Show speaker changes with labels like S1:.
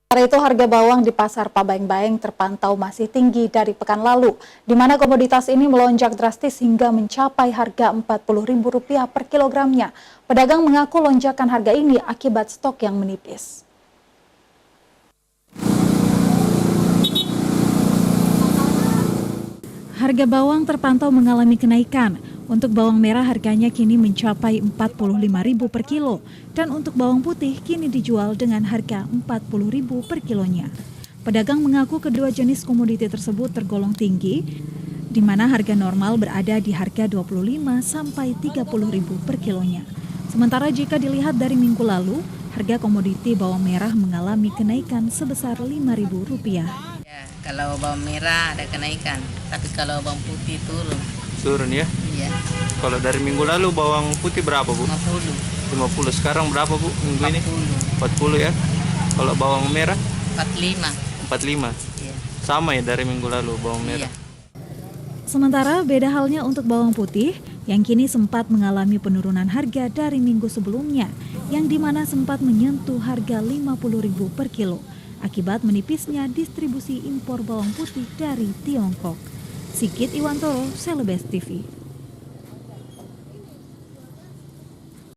S1: Sementara itu harga bawang di pasar Pabaeng-Baeng terpantau masih tinggi dari pekan lalu, di mana komoditas ini melonjak drastis hingga mencapai harga Rp40.000 per kilogramnya. Pedagang mengaku lonjakan harga ini akibat stok yang menipis. Harga bawang terpantau mengalami kenaikan. Untuk bawang merah harganya kini mencapai Rp45.000 per kilo dan untuk bawang putih kini dijual dengan harga Rp40.000 per kilonya. Pedagang mengaku kedua jenis komoditi tersebut tergolong tinggi, di mana harga normal berada di harga Rp25 sampai Rp30.000 per kilonya. Sementara jika dilihat dari minggu lalu, harga komoditi bawang merah mengalami kenaikan sebesar Rp5.000.
S2: Ya, kalau bawang merah ada kenaikan, tapi kalau bawang putih turun.
S3: Turun ya?
S2: Iya.
S3: Kalau dari minggu lalu bawang putih berapa, Bu?
S2: 50.
S3: 50. Sekarang berapa, Bu? Minggu ini? 40 ya? Kalau bawang merah?
S2: 45.
S3: 45.
S2: Iya.
S3: Sama ya dari minggu lalu bawang merah.
S2: Iya.
S1: Sementara beda halnya untuk bawang putih yang kini sempat mengalami penurunan harga dari minggu sebelumnya, yang dimana sempat menyentuh harga Rp50.000 per kilo akibat menipisnya distribusi impor bawang putih dari Tiongkok. Sigit Iwantoro, Celebes TV.